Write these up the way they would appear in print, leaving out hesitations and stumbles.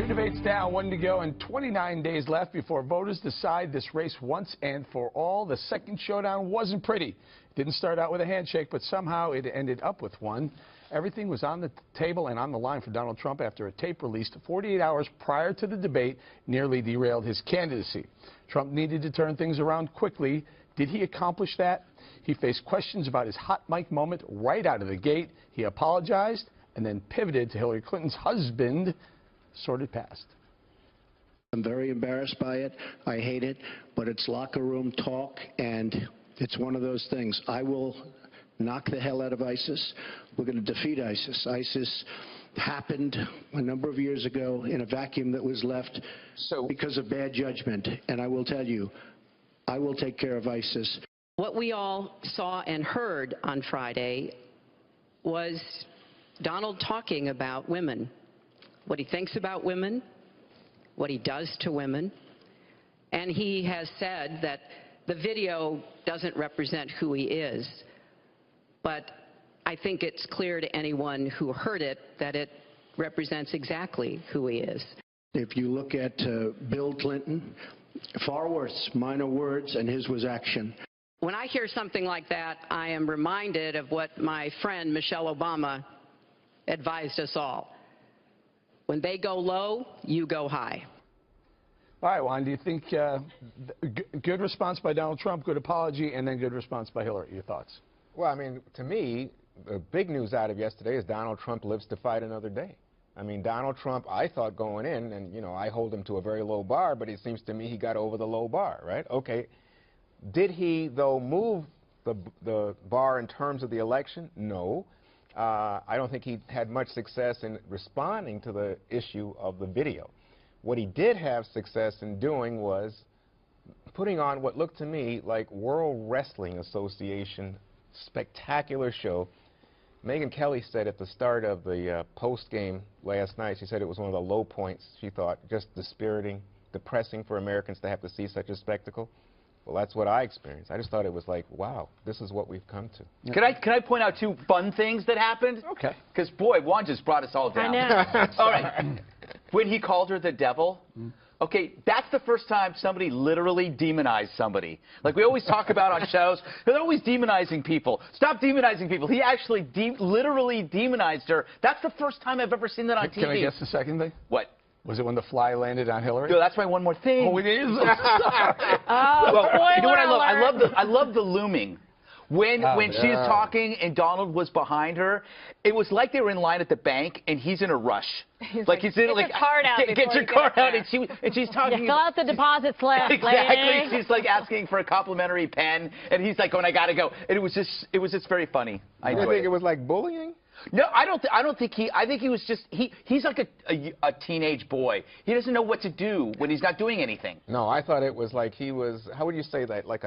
Two debates down, one to go, and 29 days left before voters decide this race once and for all. The second showdown wasn't pretty. It didn't start out with a handshake, but somehow it ended up with one. Everything was on the table and on the line for Donald Trump after a tape released 48 hours prior to the debate nearly derailed his candidacy. Trump needed to turn things around quickly. Did he accomplish that? He faced questions about his hot mic moment right out of the gate. He apologized and then pivoted to Hillary Clinton's husband. Sorted past. I'm very embarrassed by it. I hate it, but it's locker room talk, and it's one of those things. I will knock the hell out of ISIS. We're going to defeat ISIS. ISIS happened a number of years ago in a vacuum that was left because of bad judgment, and I will tell you, I will take care of ISIS. What we all saw and heard on Friday was Donald talking about women. What he thinks about women, what he does to women, and he has said that the video doesn't represent who he is, but I think it's clear to anyone who heard it that it represents exactly who he is. If you look at Bill Clinton, far worse, minor words, and his was action. When I hear something like that, I am reminded of what my friend Michelle Obama advised us all. When they go low, you go high. All right, Juan, do you think good response by Donald Trump, good apology, and then good response by Hillary? Your thoughts? Well, I mean, to me, the big news out of yesterday is Donald Trump lives to fight another day. I mean, Donald Trump, I thought going in, and, you know, I hold him to a very low bar, but it seems to me he got over the low bar, right? Okay. Did he, though, move the bar in terms of the election? No. I don't think he had much success in responding to the issue of the video. What he did have success in doing was putting on what looked to me like World Wrestling Association spectacular show. Megyn Kelly said at the start of the post-game last night, she said it was one of the low points, she thought, just dispiriting, depressing for Americans to have to see such a spectacle. Well, that's what I experienced. I just thought it was like, wow, this is what we've come to. Yeah. Can I point out two fun things that happened? Okay. Because, boy, Juan just brought us all down. I know. All right. When he called her the devil, okay, that's the first time somebody literally demonized somebody. Like we always talk about on shows, they're always demonizing people. Stop demonizing people. He actually literally demonized her. That's the first time I've ever seen that on TV. Can I guess the second thing? What? Was it when the fly landed on Hillary? No, that's my one more thing. Oh, it is? Well, you know what I love? I love the looming. When she's talking and Donald was behind her, it was like they were in line at the bank and he's in a rush. He's like he's in like get your card out, and she's talking. You fill out the deposit slip. Exactly. She's like asking for a complimentary pen, and he's like going, I gotta go. And it was just very funny. I think it was like bullying. No, I don't think he. I think he was just he's like a teenage boy. He doesn't know what to do when he's not doing anything. No, I thought it was like he was. How would you say that? Like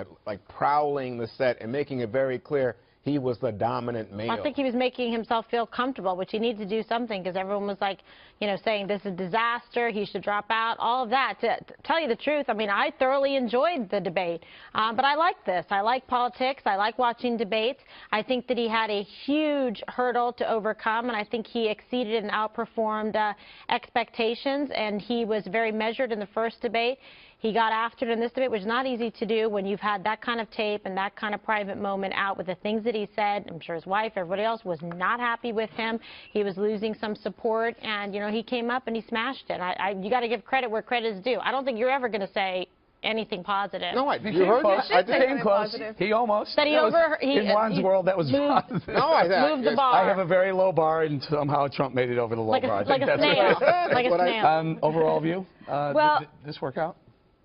prowling the set and making it very clear he was the dominant male. I think he was making himself feel comfortable, which he needed to do something because everyone was like, you know, saying this is a disaster, he should drop out, all of that. To tell you the truth, I mean, I thoroughly enjoyed the debate, but I like this. I like politics. I like watching debates. I think that he had a huge hurdle to overcome, and I think he exceeded and outperformed expectations, and he was very measured in the first debate. He got after it in this debate, which is not easy to do when you've had that kind of tape and that kind of private moment out with the things that he said. I'm sure his wife, everybody else was not happy with him. He was losing some support, and, you know, he came up and he smashed it. You got to give credit where credit is due. I don't think you're ever going to say anything positive. No, you heard close. I came close. He almost. That in Juan's world, that was positive. No, moved the bar. I have a very low bar, and somehow Trump made it over the low bar. Like a snail. Like a snail. Overall view, did this work out?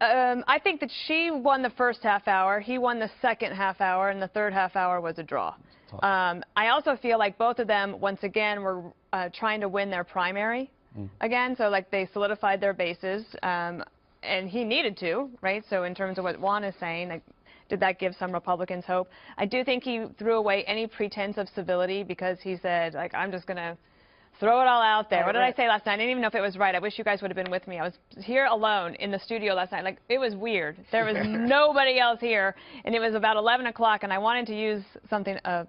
I think that she won the first half hour, he won the second half hour, and the third half hour was a draw. I also feel like both of them, once again, were trying to win their primary again, so like they solidified their bases, and he needed to, right? So in terms of what Juan is saying, like, did that give some Republicans hope? I do think he threw away any pretense of civility because he said, like, I'm just going to throw it all out there. What did I say last night? I didn't even know if it was right. I wish you guys would have been with me. I was here alone in the studio last night. Like, it was weird. There was nobody else here, and it was about 11 o'clock, and I wanted to use something, a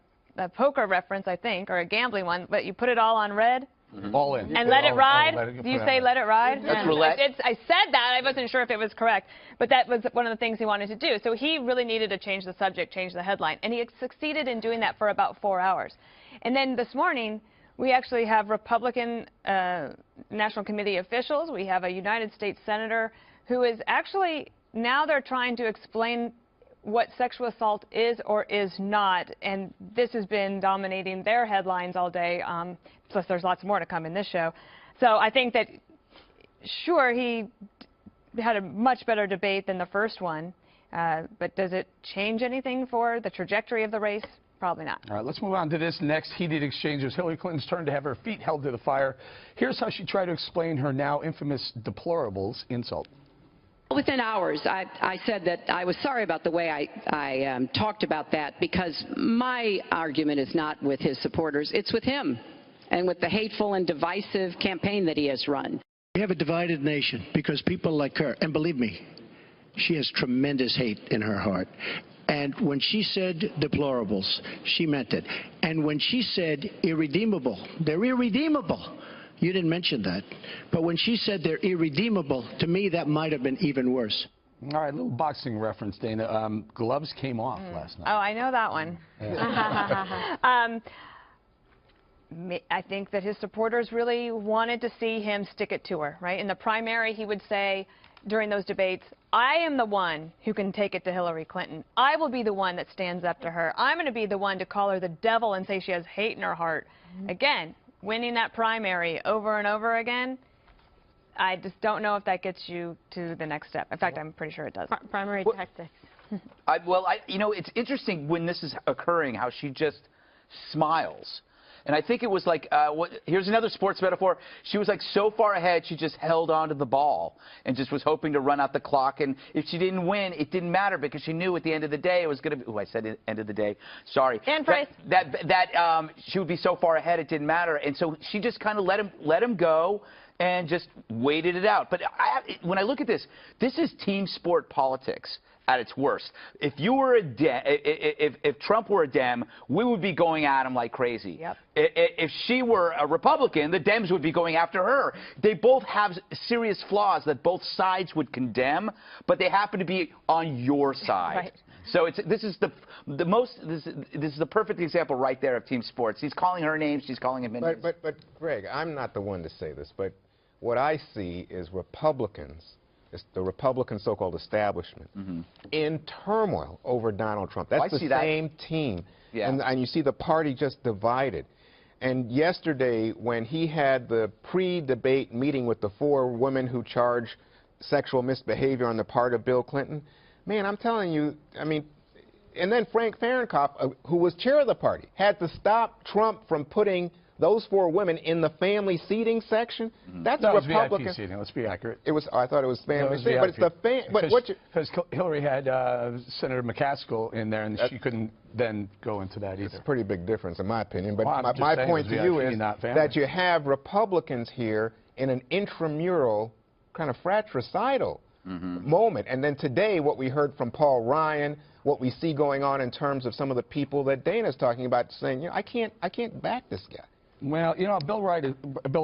poker reference, I think, or a gambling one, but you put it all on red. All in. And let it ride? Do Do you say let it ride? That's roulette. I said that. I wasn't sure if it was correct. But that was one of the things he wanted to do. So he really needed to change the subject, change the headline. And he succeeded in doing that for about 4 hours. And then this morning, we actually have Republican National Committee officials. We have a United States Senator who is actually, now they're trying to explain what sexual assault is or is not, and this has been dominating their headlines all day, plus there's lots more to come in this show. So I think that, sure, he had a much better debate than the first one, but does it change anything for the trajectory of the race? Probably not. All right, let's move on to this next heated exchange. It was Hillary Clinton's turn to have her feet held to the fire. Here's how she tried to explain her now infamous deplorables insult. Within hours, I said that I was sorry about the way I talked about that, because my argument is not with his supporters. It's with him and with the hateful and divisive campaign that he has run. We have a divided nation because people like her, and believe me, she has tremendous hate in her heart. And when she said deplorables, she meant it. And when she said irredeemable, they're irredeemable. You didn't mention that. But when she said they're irredeemable, to me, that might have been even worse. All right, a little boxing reference, Dana. Gloves came off last night. Oh, I know that one. I think that his supporters really wanted to see him stick it to her, right? In the primary, he would say during those debates, I am the one who can take it to Hillary Clinton. I will be the one that stands up to her. I'm going to be the one to call her the devil and say she has hate in her heart. Again, winning that primary over and over again, I just don't know if that gets you to the next step. In fact, I'm pretty sure it does. Primary tactics. You know, it's interesting when this is occurring how she just smiles. And I think it was like, here's another sports metaphor. She was like so far ahead, she just held on to the ball and just was hoping to run out the clock. And if she didn't win, it didn't matter because she knew at the end of the day it was going to be, I said end of the day, sorry. And Price. That she would be so far ahead, it didn't matter. And so she just kind of let him go and just waited it out. But when I look at this, this is team sport politics at its worst. If you were if Trump were a Dem, we would be going at him like crazy. Yep. If she were a Republican, the Dems would be going after her. They both have serious flaws that both sides would condemn, but they happen to be on your side. Right. So this is the perfect example right there of team sports. He's calling her names, she's calling him names. But Greg, I'm not the one to say this, but what I see is Republicans, it's the Republican so-called establishment, in turmoil over Donald Trump. That's the same team. Yeah. And you see the party just divided. And yesterday, when he had the pre-debate meeting with the 4 women who charged sexual misbehavior on the part of Bill Clinton, man, I'm telling you, I mean, and then Frank Fahrenkopf, who was chair of the party, had to stop Trump from putting those 4 women in the family seating section. That's no, Republican. VIP seating. Let's be accurate. It was. I thought it was family seating, but it's the because Hillary had Senator McCaskill in there, and she couldn't then go into that either. It's a pretty big difference, in my opinion. But well, my point to you is that you have Republicans here in an intramural, kind of fratricidal moment, and then today, what we heard from Paul Ryan, what we see going on in terms of some of the people that Dana's talking about, saying, you know, I can't back this guy. Well, you know, Bill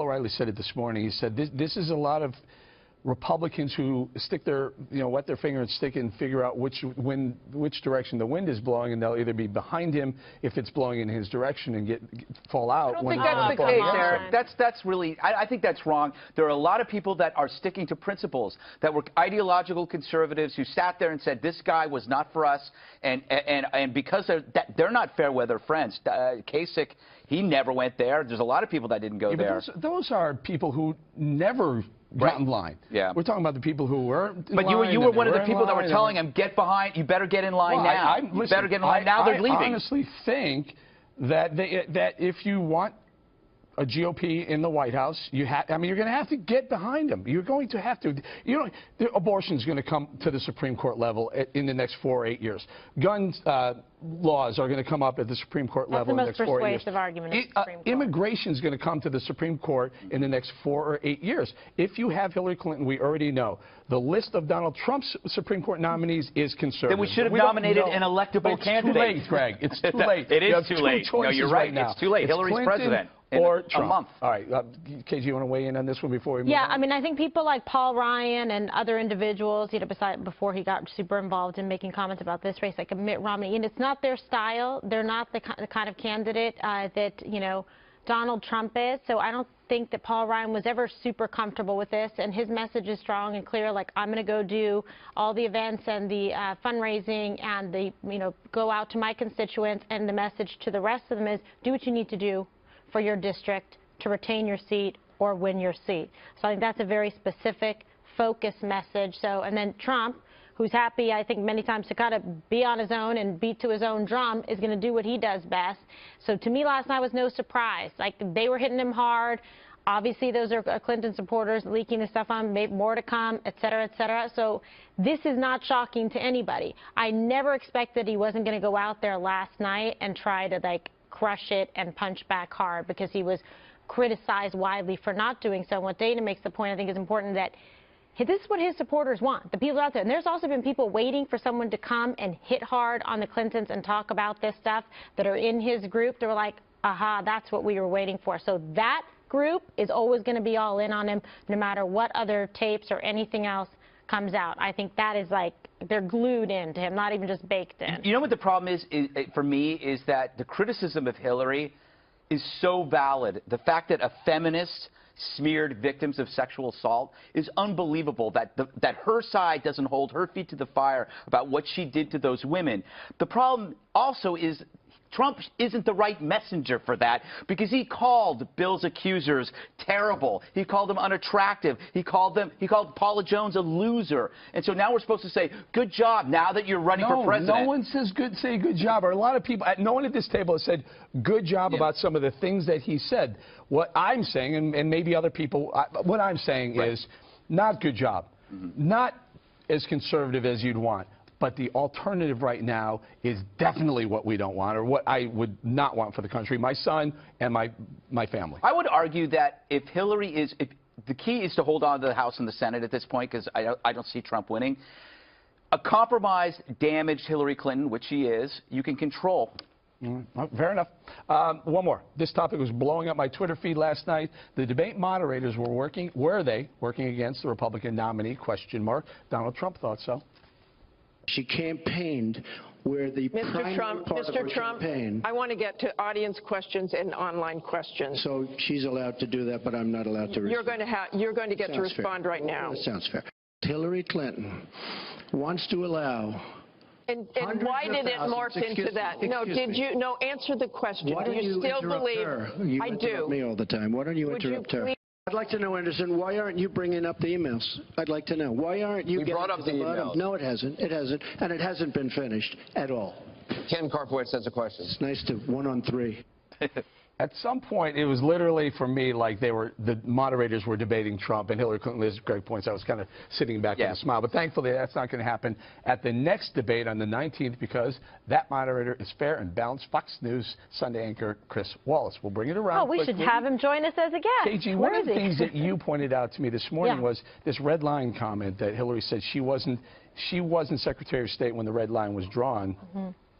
O'Reilly said it this morning. He said this is a lot of Republicans who stick their, wet their finger and stick it and figure out which direction the wind is blowing, and they'll either be behind him if it's blowing in his direction and fall out. I don't think that's the case, Eric. That's really, I think that's wrong. There are a lot of people that are sticking to principles, that were ideological conservatives who sat there and said this guy was not for us, and because they're not fair weather friends. Kasich, he never went there. There's a lot of people that didn't go there. Those are people who never got in line. Yeah. We're talking about the people who were in But line, you were one of the people that were telling him, get behind, you better get in line now. You better get in line. Now they're leaving. I honestly think that if you want a GOP in the White House, you're going to have to get behind them. You're going to have to. Abortion is going to come to the Supreme Court level in the next 4 or 8 years. Gun laws are going to come up at the Supreme Court level in the next 4 years. That's the most persuasive argument in the Supreme Court. Immigration is going to come to the Supreme Court in the next 4 or 8 years. If you have Hillary Clinton, we already know the list of Donald Trump's Supreme Court nominees is conservative. Then we should have nominated an electable candidate. It's too late, Greg. It's too late. It is too late. No, you're right. It's too late. Hillary's Clinton president. in or a Trump. month. All right, KG, you want to weigh in on this one before we move Yeah, on? I mean, I think people like Paul Ryan and other individuals, before he got super involved in making comments about this race, like Mitt Romney, and it's not their style. They're not the kind of candidate that, Donald Trump is. So I don't think that Paul Ryan was ever super comfortable with this, and his message is strong and clear, like, I'm going to go do all the events and the fundraising and the, go out to my constituents, and the message to the rest of them is do what you need to do for your district to retain your seat or win your seat. So I think that's a very specific, focused message. So, and then Trump, who's happy, I think, many times to kind of be on his own and beat to his own drum, is going to do what he does best. So to me, last night was no surprise. Like, they were hitting him hard. Obviously, those are Clinton supporters leaking the stuff on, maybe more to come, et cetera, et cetera. So this is not shocking to anybody. I never expected he wasn't going to go out there last night and try to, like, crush it and punch back hard, because he was criticized widely for not doing so. And what Dana makes the point, I think, is important, that this is what his supporters want, the people out there. And there's also been people waiting for someone to come and hit hard on the Clintons and talk about this stuff that are in his group. They were like, aha, that's what we were waiting for. So that group is always going to be all in on him, no matter what other tapes or anything else comes out. I think that is like, they're glued into him, not even just baked in. You know what the problem is for me, is that the criticism of Hillary is so valid. The fact that a feminist smeared victims of sexual assault is unbelievable, that her side doesn't hold her feet to the fire about what she did to those women. The problem also is Trump isn't the right messenger for that, because he called Bill's accusers terrible. He called them unattractive. He called Paula Jones a loser. And so now we're supposed to say, good job, now that you're running for president. No one says say good job. Or a lot of people, no one at this table has said good job about some of the things that he said. What I'm saying, and maybe other people, what I'm saying is not good job. Not as conservative as you'd want. But the alternative right now is definitely what we don't want, or what I would not want for the country, my son and my family. I would argue that if the key is to hold on to the House and the Senate at this point, because I don't see Trump winning. A compromised, damaged Hillary Clinton, which she is, you can control. Well, fair enough. One more. This topic was blowing up my Twitter feed last night. The debate moderators were working against the Republican nominee, ? Donald Trump thought so. She campaigned where the primary part of her campaign. I want to get to audience questions and online questions. So she's allowed to do that, but I'm not allowed to respond. You're going to get to respond right now. That sounds fair. Hillary Clinton wants to allow. And why did it morph into that? No, answer the question. Why don't you still interrupt believe? her? You I interrupt do. me all the time. Why don't you interrupt her? I'd like to know, Anderson, why aren't you bringing up the emails? I'd like to know. Why aren't you getting brought up the emails? No, it hasn't. It hasn't. And it hasn't been finished at all. Ken Karpowitz has a question. It's nice to 1 on 3. At some point, it was literally, for me, like the moderators were debating Trump, and Hillary Clinton, as Greg points out, was kind of sitting back with a smile. But thankfully, that's not going to happen at the next debate on the 19th, because that moderator is fair and balanced Fox News Sunday anchor Chris Wallace. We'll bring it around. Oh, we should have him join us as a guest. KG, one of the things that you pointed out to me this morning was this red line comment that Hillary said she wasn't Secretary of State when the red line was drawn.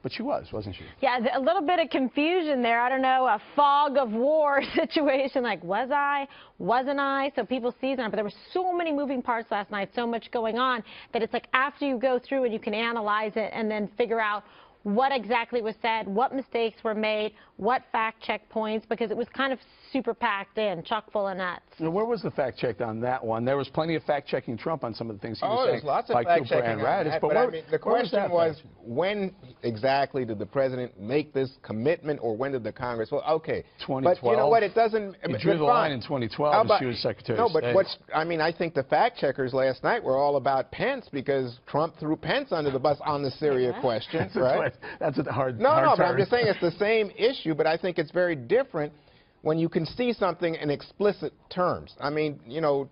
But she was, wasn't she? Yeah, a little bit of confusion there. I don't know, a fog of war situation, like was I, wasn't I? So people seized on it. But there were so many moving parts last night, so much going on, that it's like after you go through and you can analyze it and then figure out what exactly was said, what mistakes were made, what fact check points, because it was kind of super packed in, chock full of nuts. Now, where was the fact check on that one? There was plenty of fact checking Trump on some of the things he was saying. There's lots of fact checking on that, but I mean, the question was, when exactly did the president make this commitment, or when did the Congress? Well, okay, 2012. But you know what? It doesn't. He drew the line in 2012 as she was Secretary of State. No, but I mean, I think the fact checkers last night were all about Pence, because Trump threw Pence under the bus on the Syria question, right? That's a hard. No, but I'm just saying it's the same issue, but I think it's very different when you can see something in explicit terms. I mean, you know,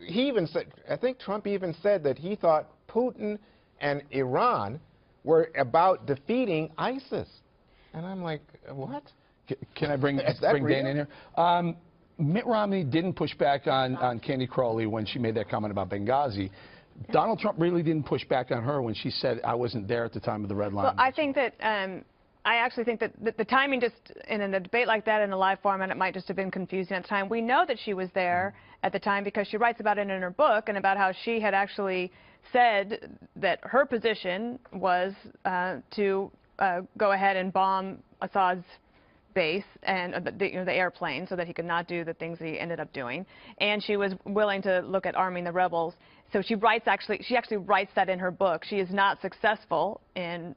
he even said, I think Trump even said that he thought Putin and Iran were about defeating ISIS. And I'm like, what? Can I bring Dana in here? Mitt Romney didn't push back on Candy Crowley when she made that comment about Benghazi. Donald Trump really didn't push back on her when she said, I wasn't there at the time of the red line. Well, I think that I actually think that the timing just, in a debate like that in a live format, it might just have been confusing at the time. We know that she was there at the time because she writes about it in her book and about how she had actually said that her position was to go ahead and bomb Assad's base and the airplane so that he could not do the things he ended up doing. And she was willing to look at arming the rebels. So she actually writes that in her book. She is not successful and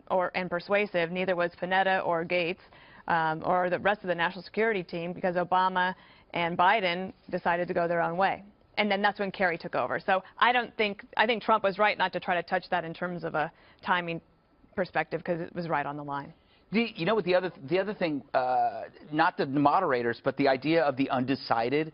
persuasive. Neither was Panetta or Gates or the rest of the national security team, because Obama and Biden decided to go their own way. And then that's when Kerry took over. So I think Trump was right not to try to touch that in terms of a timing perspective, because it was right on the line. You know what, the other thing, not the moderators, but the idea of the undecided.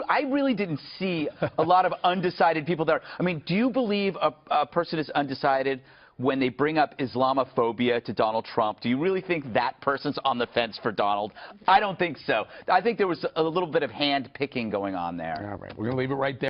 I really didn't see a lot of undecided people there. I mean, do you believe a person is undecided when they bring up Islamophobia to Donald Trump? Do you really think that person's on the fence for Donald? I don't think so. I think there was a little bit of hand picking going on there. All right, we're going to leave it right there.